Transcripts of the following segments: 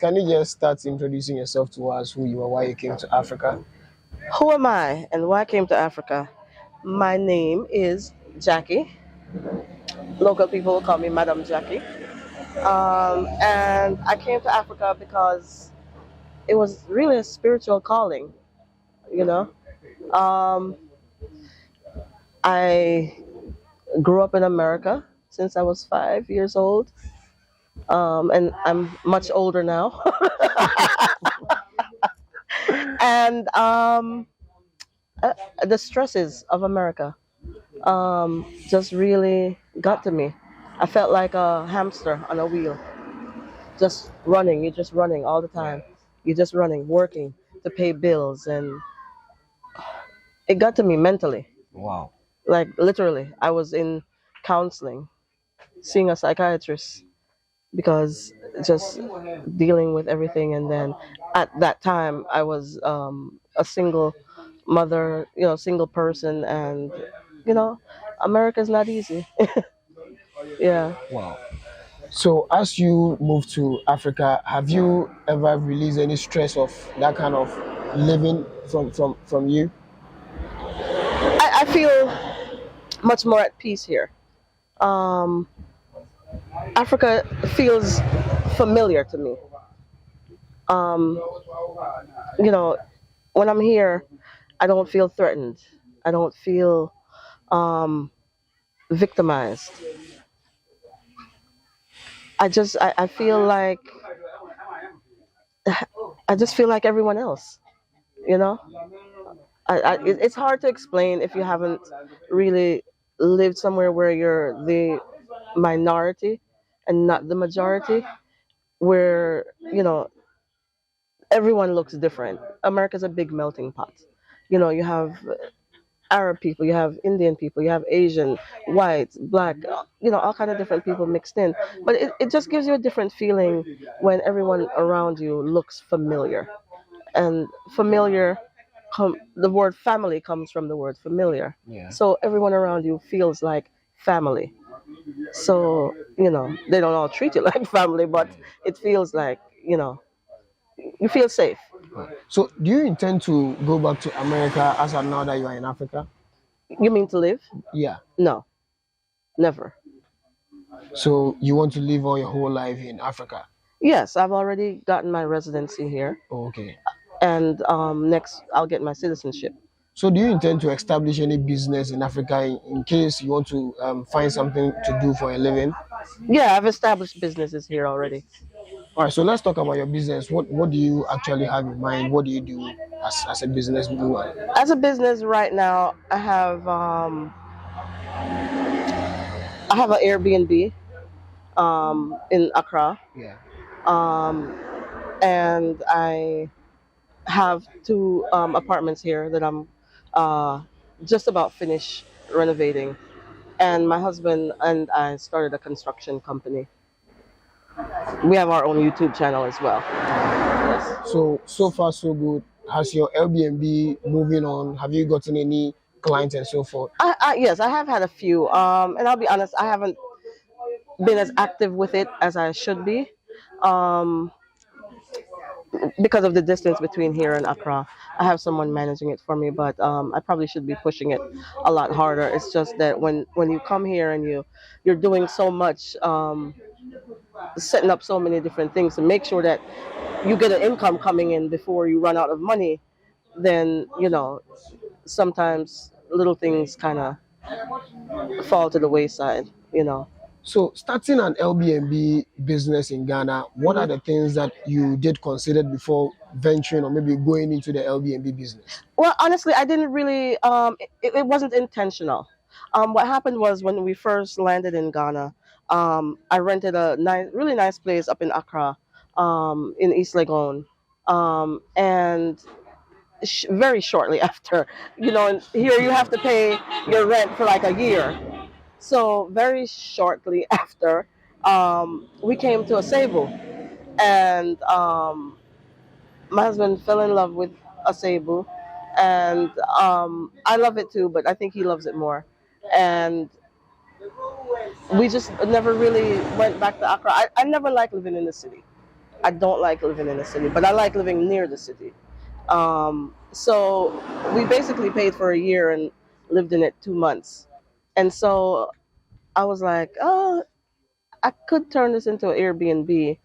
can you just start introducing yourself to us, who you are, why you came to Africa? Who am I and why I came to Africa? My name is Jackie. Local people call me Madam Jackie. And I came to Africa because it was really a spiritual calling, you know. Um, I grew up in America since I was 5 years old, and I'm much older now. and uh, the stresses of America just really got to me. I felt like a hamster on a wheel, just running. You're just running all the time. You're just running, working to pay bills, and it got to me mentally. Wow. Like literally, I was in counseling, seeing a psychiatrist because just dealing with everything. And then at that time, I was a single mother, single person, and you know, America's not easy. Yeah. Wow. So, as you move to Africa, have you ever released any stress of that kind of living from you? I feel much more at peace here. Um, Africa feels familiar to me. Um, you know, when I'm here, I don't feel threatened. I don't feel um, victimized. I feel like I just feel like everyone else. You know, it's hard to explain if you haven't really lived somewhere where you're the minority and not the majority, where everyone looks different. America's a big melting pot. You have Arab people, you have Indian people, you have Asian, white, black, all kind of different people mixed in. But it just gives you a different feeling when everyone around you looks familiar. And familiar, the word family comes from the word familiar. Yeah. So everyone around you feels like family. So, they don't all treat you like family, but it feels like, you feel safe. So, do you intend to go back to America as of now that you are in Africa? You mean to live? Yeah. No, never. So, you want to live all your whole life in Africa? Yes, I've already gotten my residency here, Oh, okay. and next I'll get my citizenship. So, do you intend to establish any business in Africa in case you want to find something to do for a living? Yeah, I've established businesses here already. All right, so let's talk about your business. What do you actually have in mind? What do you do as a business woman? As a business right now, I have an Airbnb in Accra, Yeah. um, and I have two apartments here that I'm uh, just about finished renovating. And my husband and I started a construction company. We have our own YouTube channel as well. Yes. So far so good. Has your Airbnb moving on? Have you gotten any clients and so forth? Yes, I have had a few. And I'll be honest, I haven't been as active with it as I should be. Um, because of the distance between here and Accra. I have someone managing it for me, but I probably should be pushing it a lot harder. It's just that when you come here and you're doing so much, setting up so many different things to make sure that you get an income coming in before you run out of money, then sometimes little things kind of fall to the wayside. So starting an Airbnb business in Ghana, what are the things that you did consider before venturing or maybe going into the Airbnb business? Well, honestly, I didn't really. It wasn't intentional. What happened was when we first landed in Ghana, I rented a really nice place up in Accra, in East Legon, and very shortly after, here you have to pay your rent for like a year. So very shortly after, we came to a Cebu, and my husband fell in love with a Cebu, and I love it too, but I think he loves it more. And we just never really went back to Accra. I never liked living in the city. I don't like living in the city, but I like living near the city. So we basically paid for a year and lived in it 2 months. And so I was like, oh, I could turn this into an Airbnb.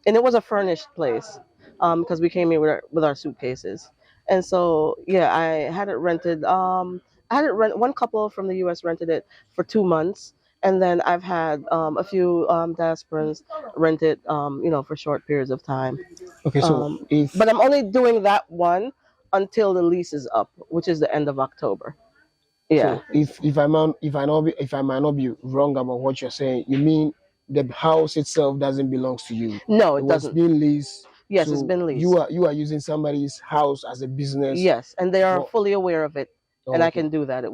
And it was a furnished place because we came here with our suitcases. And so, yeah, I had it rented. I had it rent. One couple from the U.S. rented it for 2 months. And then I've had a few diasporans rent it, for short periods of time. Okay, so if But I'm only doing that one until the lease is up, which is the end of October. Yeah. so if I might not be wrong about what you're saying, you mean the house itself doesn't belong to you. No, It it was doesn't. being leased. Yes, it's So been leased. you are using somebody's house as a business. Yes, and they are But fully aware of it, oh, and I okay. can do that.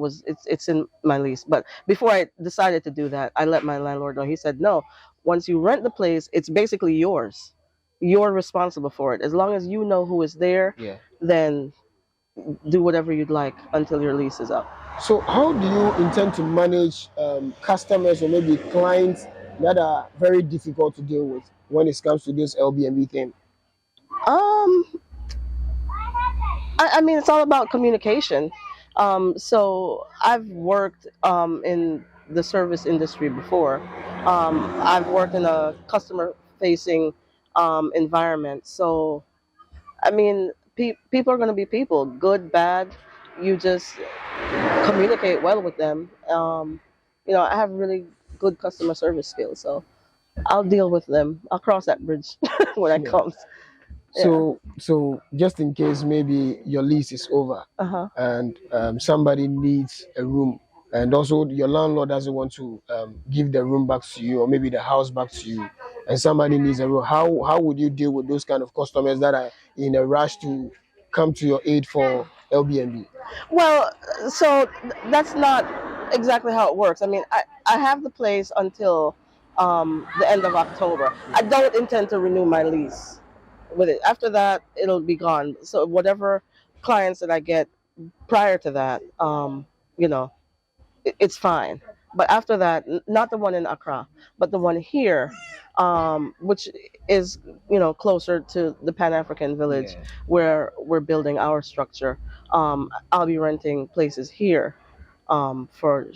It's in my lease. But before I decided to do that, I let my landlord know. He said, "No, once you rent the place, it's basically yours. You're responsible for it. As long as you know who is there, Yeah. then do whatever you'd like until your lease is up." So how do you intend to manage customers or maybe clients that are very difficult to deal with when it comes to this Airbnb thing? Um, I mean, it's all about communication. So I've worked in the service industry before. I've worked in a customer facing environment. So, I mean, people are going to be people, good, bad. You just communicate well with them. I have really good customer service skills. So I'll deal with them. I'll cross that bridge when it Yeah. comes. Yeah. So just in case maybe your lease is over Uh huh. and somebody needs a room, and also your landlord doesn't want to give the room back to you or maybe the house back to you, and somebody needs a room, how would you deal with those kind of customers that are in a rush to come to your aid for Airbnb? Well, so that's not exactly how it works. I mean, I have the place until the end of October. I don't intend to renew my lease with it. After that, it'll be gone. So whatever clients that I get prior to that, you know, it's fine. But after that, not the one in Accra, but the one here, which is closer to the Pan African Village Yeah. where we're building our structure. I'll be renting places here for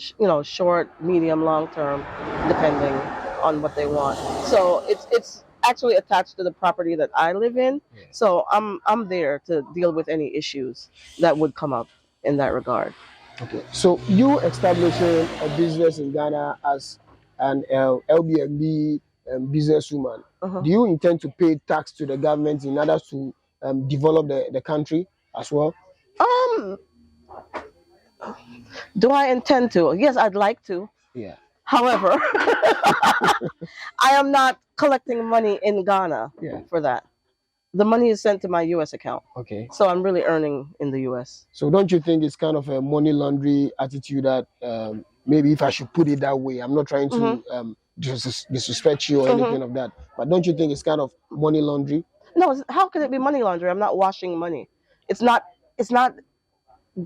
short, medium, long term, depending on what they want. So it's actually attached to the property that I live in. Yeah. So I'm there to deal with any issues that would come up in that regard. Okay. So you establishing a business in Ghana as an LBNB businesswoman, Uh-huh. do you intend to pay tax to the government in order to develop the country as well? Um, do I intend to? Yes, I'd like to. Yeah. However, I am not collecting money in Ghana Yeah. for that. The money is sent to my U.S. account, Okay. so I'm really earning in the U.S. So don't you think it's kind of a money laundry attitude that maybe if I should put it that way, I'm not trying Hmm. to disrespect you or Hmm. anything of that, but don't you think it's kind of money laundry? No, how can it be money laundering? I'm not washing money. It's not. It's not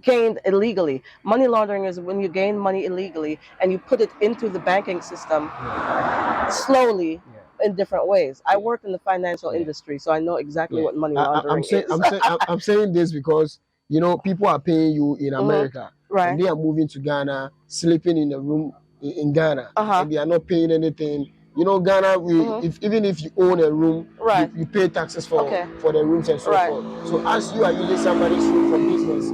gained illegally. Money laundering is when you gain money illegally and you put it into the banking system slowly in different ways. I worked in the financial Yeah. industry, so I know exactly Yeah, what money I'm laundering saying is. I'm saying this because people are paying you in Hmm. America and Right. they are moving to Ghana, sleeping in a room in Ghana, Uh huh. and they are not paying anything. Ghana, Hmm. if even if you own a room, Right. you pay taxes Okay. for the rooms and so Right. forth. So as you are using somebody's room for business,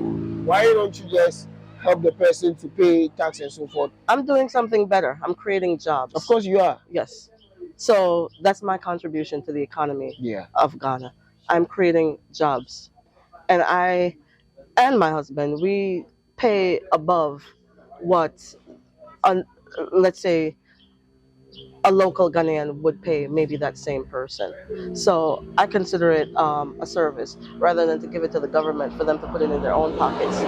why don't you just help the person to pay tax and so forth? I'm doing something better. I'm creating Of jobs. course you are. Yes. So that's my contribution to the economy Yeah. of Ghana. I'm creating jobs. And I and my husband, we pay above what, on, let's say, a local Ghanaian would pay maybe that same person. So I consider it a service rather than to give it to the government for them to put it in their own pockets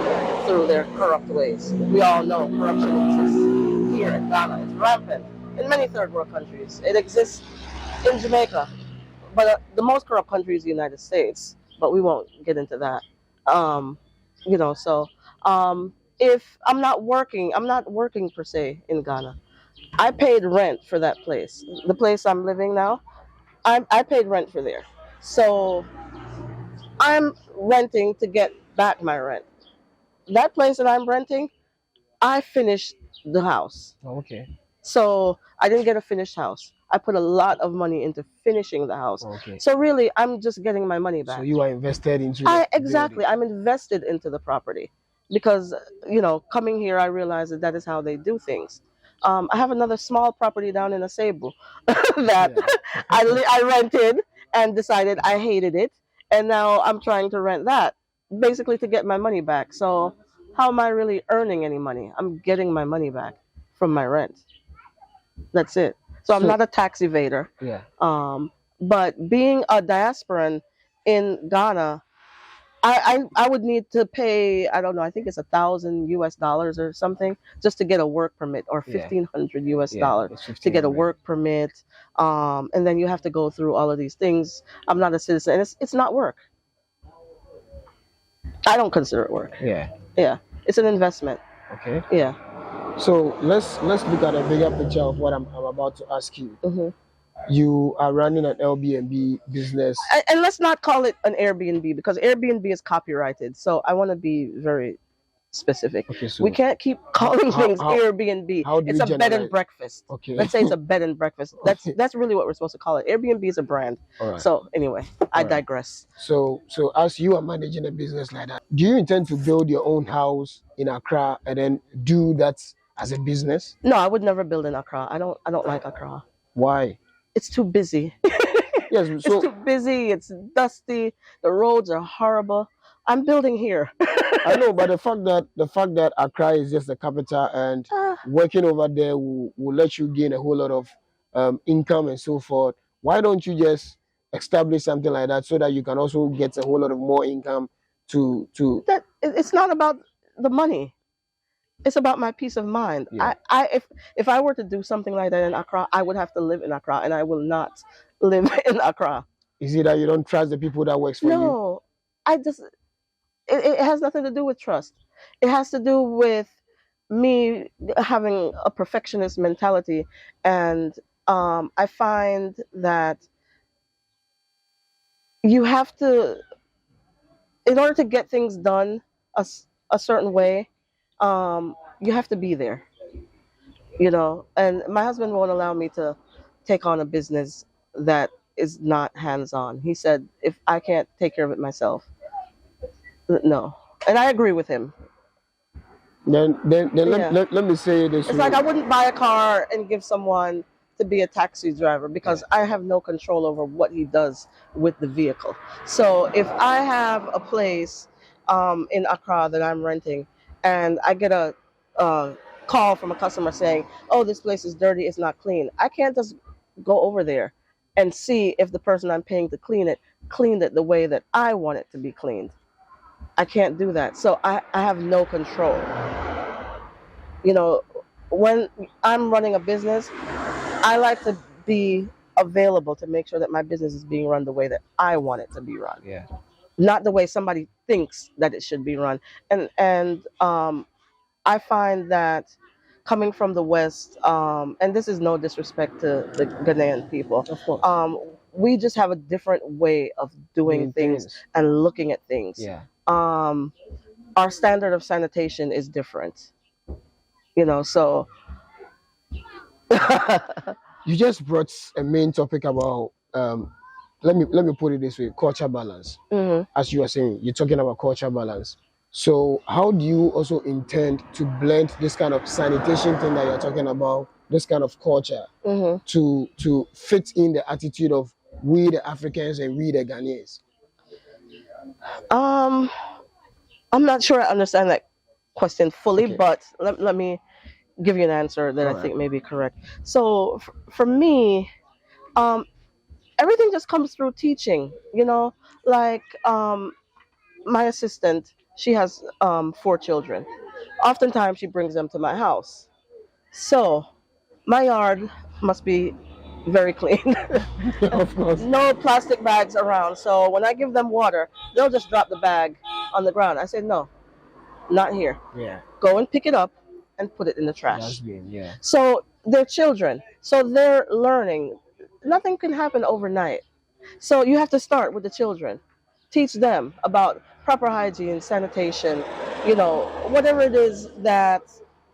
through their corrupt ways. We all know corruption exists here in Ghana. It's rampant in many third world countries. It exists in Jamaica, but the most corrupt country is the United States. But we won't get into that. Um, so if I'm not working per se in Ghana. I paid rent for that place. The place I'm living now, I paid rent for there, so I'm renting to get back my rent. That place that I'm renting, I finished the house. Okay. So I didn't get a finished house. I put a lot of money into finishing the house. Okay. So really, I'm just getting my money So back. you are invested into I the building. exactly. I'm invested into the property because coming here, I realized that that is how they do things. I have another small property down in Asebu that Yeah. I rented and decided I hated it, and now I'm trying to rent that basically to get my money back. So how am I really earning any money? I'm getting my money back from my rent. That's it. So I'm So not a tax evader. yeah. But being a diasporan in Ghana, I would need to pay, I don't know, I think it's 1,000 US dollars or something just to get a work permit, or Yeah. 1,500 US Yeah. dollars It's to get a 1,500. work permit. And then you have to go through all of these things. I'm not a citizen, and it's not work. I don't consider it work. Yeah. Yeah, it's an investment. Okay. Yeah. So let's look at a bigger picture of what I'm about to ask you. hmm You are running an Airbnb business. And let's not call it an Airbnb because Airbnb is copyrighted. So I want to be very specific. Okay. So We can't keep calling things how Airbnb. how do It's you a bed and generalize? breakfast. Okay. Let's say it's a bed and breakfast. That's really what we're supposed to call it. Airbnb is a brand. All right. So anyway, I All right. digress. So as you are managing a business like that, do you intend to build your own house in Accra and then do that as a business? No, I would never build in Accra. I don't like Accra. Why? It's too busy. Yes. It's So too busy. It's dusty. The roads are horrible. I'm building here. I know, but the fact that Accra is just the capital and Ah, working over there will let you gain a whole lot of income and so forth. Why don't you just establish something like that so that you can also get a whole lot of more income to it's not about the money. It's about my peace of mind. yeah. If I were to do something like that in Accra, I would have to live in Accra, and I will not live in Accra. Is it that you don't trust the people that works for you? No, I just it has nothing to do with trust. It has to do with me having a perfectionist mentality, and I find that you have to, in order to get things done a certain way, you have to be there. And my husband won't allow me to take on a business that is not hands-on. He said if I can't take care of it myself, no. And I agree with him. Then Yeah. let me say it this It's way. like I wouldn't buy a car and give someone to be a taxi driver because Yeah. I have no control over what he does with the vehicle. So if I have a place in Accra that I'm renting and I get a call from a customer saying, "Oh, this place is dirty, it's not clean," I can't just go over there and see if the person I'm paying to clean it cleaned it the way that I want it to be cleaned. I can't do that. So I have no control. You know, when I'm running a business, I like to be available to make sure that my business is being run the way that I want it to be run, Yeah. not the way somebody thinks that it should be run. And I find that coming from the West, and this is no disrespect to the Ghanaian people, Of course. we just have a different way of doing things and looking at things. Yeah. Um, our standard of sanitation is different, so You just brought a main topic about let me put it this way, culture balance. Mhm. As you are saying, you're talking about culture balance. So how do you also intend to blend this kind of sanitation thing that you're talking about, this kind of culture, Mhm. to fit in the attitude of we the Africans and we the Ghanaians? Um, I'm not sure I understand that question fully, Okay. but let me give you an answer that All I right. think may be correct. So for me, um, everything just comes through teaching. Like my assistant, she has 4 children. Oftentimes, she brings them to my house. So my yard must be very clean. Of course. No plastic bags around. So when I give them water, they'll just drop the bag on the ground. I say, no, not here. Yeah. Go and pick it up and put it in the trash. That's been, yeah. So they're children. So they're learning. nothing can happen overnight. So you have to start with the children, teach them about proper hygiene, sanitation, whatever it is that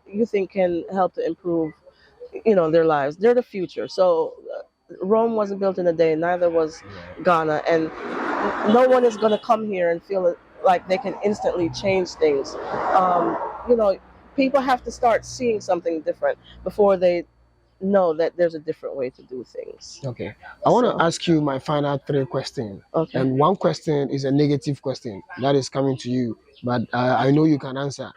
you think can help to improve, their lives. They're the future. So Rome wasn't built in a day, neither was Ghana, and no one is going to come here and feel like they can instantly change things. You know, people have to start seeing something different before they know that there's a different way to do things. Okay. I want to So, ask you my final three questions. okay. And one question is a negative question that is coming to you, but I know you can answer.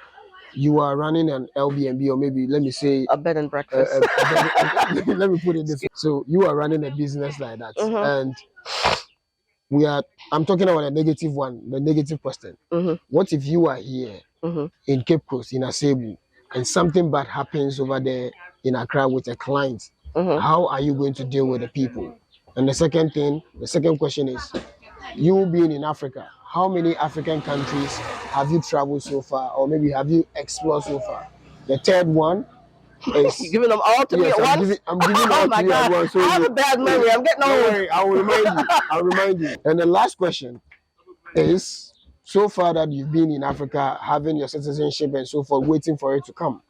You are running an Airbnb, or maybe let me say, A bed and breakfast. let me put it this way. So you are running a business like that, Mhm. and I'm talking about a negative one, the negative question. Mhm. What if you are here Mhm. in Cape Coast, in Asebu, and something bad happens over there in Accra with a client? Mhm. How are you going to deal with the people? And the second question is, you being in Africa, how many African countries have you traveled so far, or maybe have you explored so far? The third one is, You giving them all to me yes, at once? I'm giving Oh all my to you at God! once. So I have a bad memory. I'm getting don't old. worry, I will remind you. I'll remind you. And the last question is, so far that you've been in Africa, having your citizenship and so forth, waiting for it to come,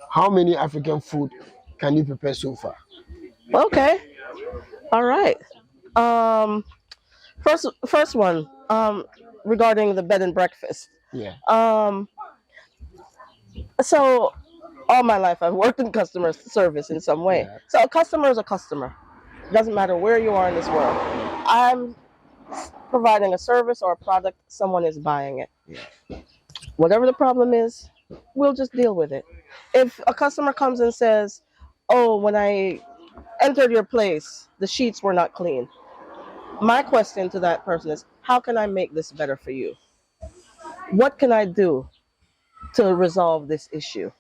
how many African food can you prepare so far? Okay. All right. Um, first one. Regarding the bed and breakfast. Yeah. So all my life I've worked in customer service in some way. Yeah. So a customer is a customer. Doesn't matter where you are in this world. I'm providing a service or a product, someone is buying it. Yeah. Whatever the problem is, we'll just deal with it. If a customer comes and says, "Oh, when I entered your place, the sheets were not clean." My question to that person is, "How can I make this better for you? What can I do to resolve this issue?"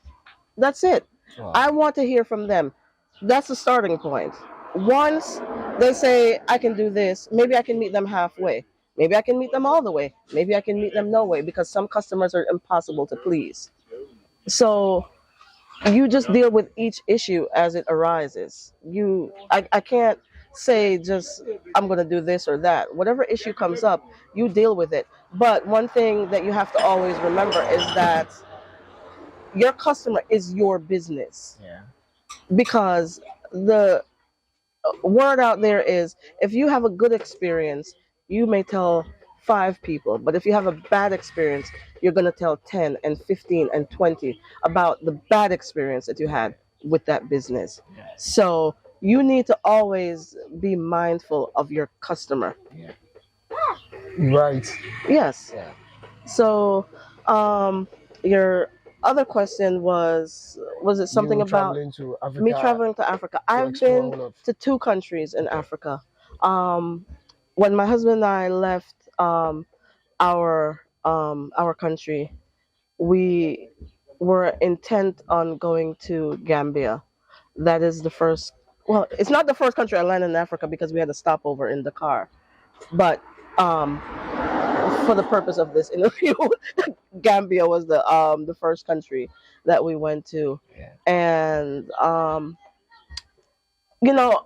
That's it. Wow. I want to hear from them. That's the starting point. Once they say, "I can do this," maybe I can meet them halfway. Maybe I can meet them all the way. Maybe I can meet them no way, because some customers are impossible to please. So you just deal with each issue as it arises. I can't say just, "I'm going to do this or that." Whatever issue comes up, you deal with it. But one thing that you have to always remember is that your customer is your business, Yeah. because the word out there is, if you have a good experience, you may tell 5 people, but if you have a bad experience, you're going to tell 10 and 15 and 20 about the bad experience that you had with that business. So you need to always be mindful of your customer. Right. Yes. Yeah. So your other question was it something You about traveling to me Africa traveling to Africa? to I've explore been all of. to 2 countries in Africa. Um, when my husband and I left our country, we were intent on going to Gambia. That is the first. Well, it's not the first country I landed in Africa, because we had a stopover in Dakar. But um, for the purpose of this interview, Gambia was the first country that we went to, Yeah. and you know,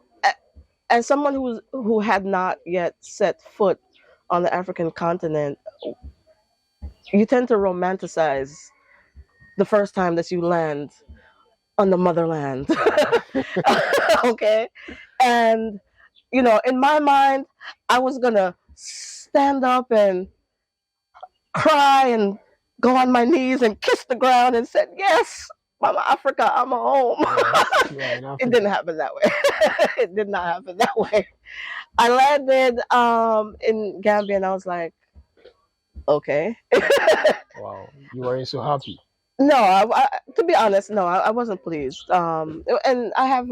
as someone who had not yet set foot on the African continent, you tend to romanticize the first time that you land on the motherland. Okay, and in my mind, I was gonna stand up and cry and go on my knees and kiss the ground and said, "Yes, Mama Africa, I'm home." Yes, you are in It Africa. didn't happen that way. It did not happen that way. I landed in Gambia, and I was like, okay. Wow, you weren't so happy. No, to be honest, no, I wasn't pleased. And I have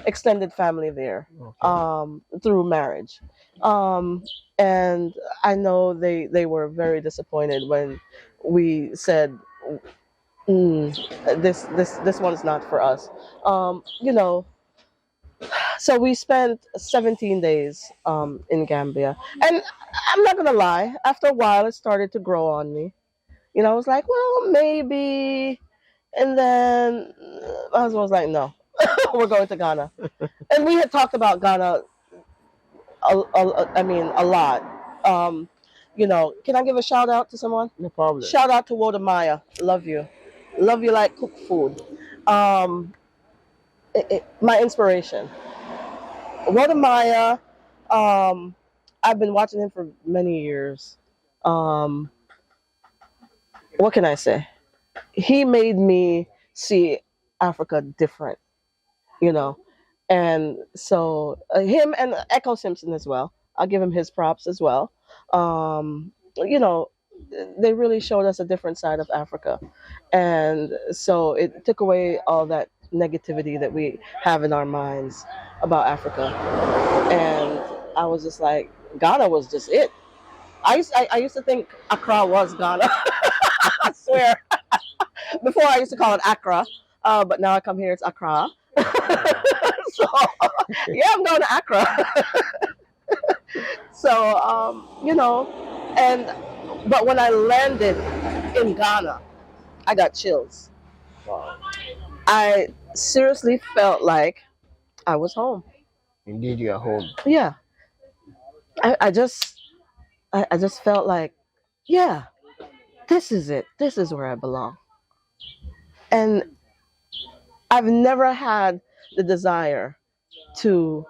extended family there, Okay. through marriage, and I know they were very disappointed when we said, this one's not for us. You know, so we spent 17 days in Gambia, and I'm not gonna lie. After a while, it started to grow on me. I was like, well, maybe. And then my husband was like, no. We're going to Ghana, and we had talked about Ghana. I mean, a lot. Um, can I give a shout out to someone? No problem. Shout out to Woda Maya. Love you like cook food. Um, my inspiration. Woda Maya. Um, I've been watching him for many years. Um, what can I say? He made me see Africa different, you know. And so him and Echo Simpson as well. I'll give him his props as well. You know, they really showed us a different side of Africa, and so it took away all that negativity that we have in our minds about Africa. And I was just like, Ghana was just it. I used to think Accra was Ghana. I swear. Before I used to call it Accra, but now I come here, it's Accra. So yeah, I'm going to Accra. So and but when I landed in Ghana, I got chills. Wow. I seriously felt like I was home. Indeed, you are home. Yeah, I just I just felt like, yeah, this is it. This is where I belong. And I've never had the desire to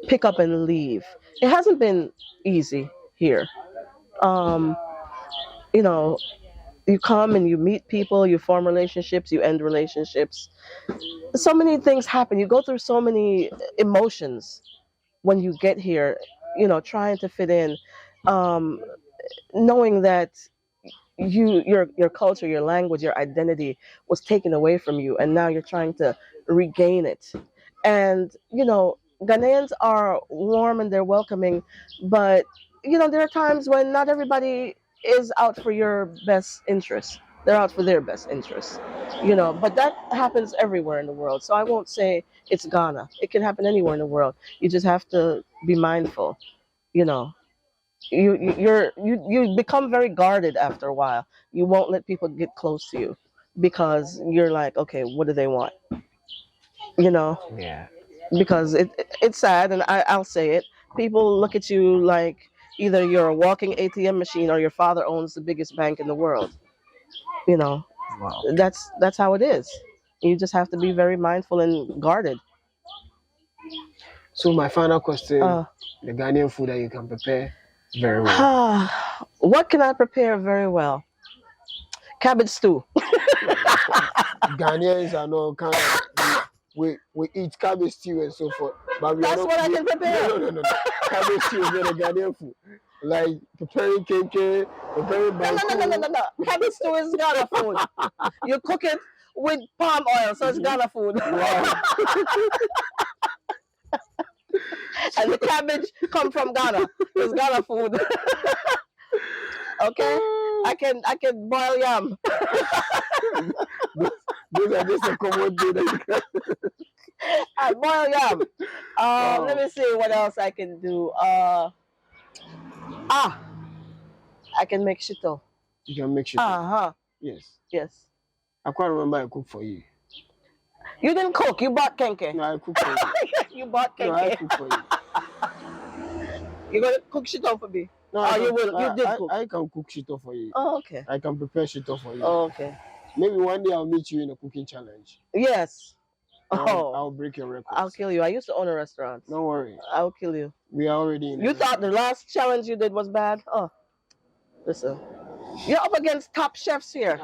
pick up and leave. It hasn't been easy here. Um, you know, you come and you meet people, you form relationships, you end relationships. So many things happen. You go through so many emotions when you get here, trying to fit in, um, knowing that your culture, your language, your identity was taken away from you, and now you're trying to regain it. And Ghanaians are warm and they're welcoming, but there are times when not everybody is out for your best interest. They're out for their best interest. But that happens everywhere in the world. So I won't say it's Ghana. It can happen anywhere in the world. You just have to be mindful. You know, you become very guarded after a while. You won't let people get close to you because you're like, okay, what do they want? You know, Yeah. because it's sad, and I'll say it. People look at you like either you're a walking ATM machine or your father owns the biggest bank in the world. You know, Wow. that's how it is. You just have to be very mindful and guarded. So my final question: Uh, the Ghanaian food that you can prepare very well. what can I prepare very well? Cabbage stew. Ghanaians are not kind of we eat cabbage stew and so forth, but we are That's not. what I can prepare. No. Cabbage stew is not a Ghanaian food. Like preparing keke, preparing banku. No. Cabbage stew is Ghana food. You cook it with palm oil, so it's Ghana food. Wow. And the cabbage come from Ghana. It's Ghana food. Okay, I can boil yam. Those are just a common thing that you can. I boil yam. Wow. Let me see what else I can do. I can make shito. You can make sure. Yes. Yes. I can't remember I cooked for you. You didn't cook. You bought kenke. No, I cooked for you. You bought No, I kenke. cooked for you. You're gonna cook shito for me. No, You will. You did cook. I can cook shito for you. Oh, okay. I can prepare shito for you. Oh, okay. Maybe one day I'll meet you in a cooking challenge. Yes. I'll break your record. I'll kill you. I used to own a restaurant. Don't worry. I'll kill you. We are already in. You thought the last challenge you did was bad? Oh, listen. You're up against top chefs here.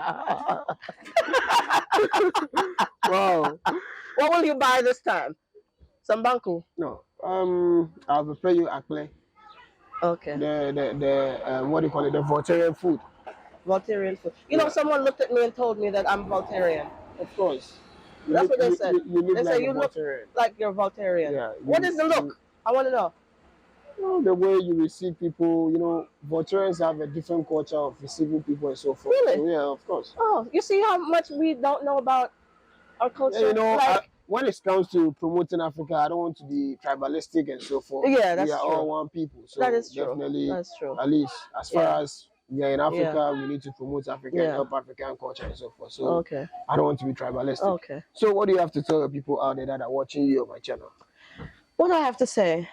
Wow. What will you buy this time? Some banku. No. I'll prepare you akle. Okay. The what do you call it? The Voltarian food. Voltarian food. Yeah. Someone looked at me and told me that I'm Voltarian. Of course. That's what they said. You look They like say a you look Voltarian. like you're Voltarian. Yeah. What is the look? I want to know. The way you receive people, Voltarians have a different culture of receiving people and so forth. Really? So, yeah, of course. Oh, you see how much we don't know about our culture? Yeah, when it comes to promoting Africa, I don't want to be tribalistic and so forth. Yeah, that's We are true. all one people. So That is true. definitely, That's true. at least as far as We are in Yeah. Africa. We need to promote Africa and Yeah. help African culture and so forth. So Okay. I don't want to be tribalistic. Okay. So what do you have to tell the people out there that are watching you on my channel? What do I have to say?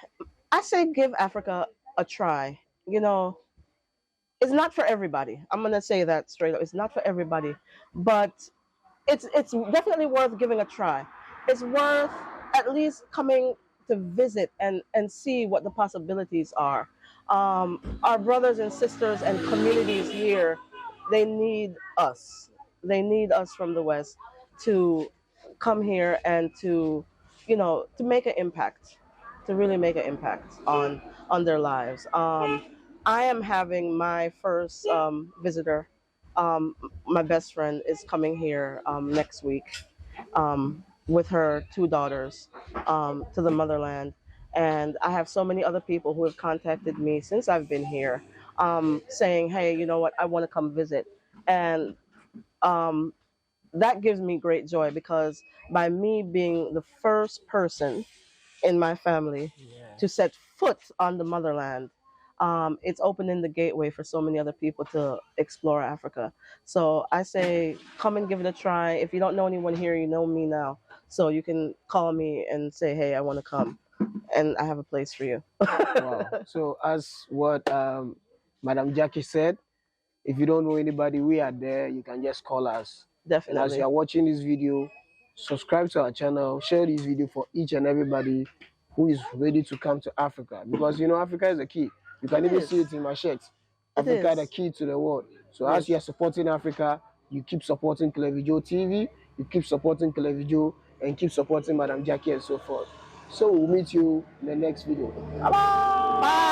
I say give Africa a try. You know, it's not for everybody. I'm gonna say that straight up. It's not for everybody, but it's definitely worth giving a try. It's worth at least coming to visit and see what the possibilities are. Our brothers and sisters and communities here, they need us. They need us from the West to come here and to, to make an impact, to really make an impact on their lives. I am having my first visitor. My best friend is coming here next week with her two daughters to the motherland. And I have so many other people who have contacted me since I've been here saying, hey, you know what, I want to come visit. And um, that gives me great joy because by me being the first person in my family Yeah. to set foot on the motherland, it's opening the gateway for so many other people to explore Africa. So I say, come and give it a try. If you don't know anyone here, you know me now. So you can call me and say, hey, I want to come. And I have a place for you. Wow. So as what Madam Jackie said, if you don't know anybody, we are there. You can just call us. And as you Definitely. are watching this video, subscribe to our channel, share this video for each and everybody who is ready to come to Africa. Because you know Africa is the key. You can It even see is. it in my shirt. It Africa is the is. key to the world. So as you are Yes. supporting Africa, you keep supporting Clevijo TV, you keep supporting Clevijo, and keep supporting Madam Jackie and so forth. So we'll meet you in the next video. Bye.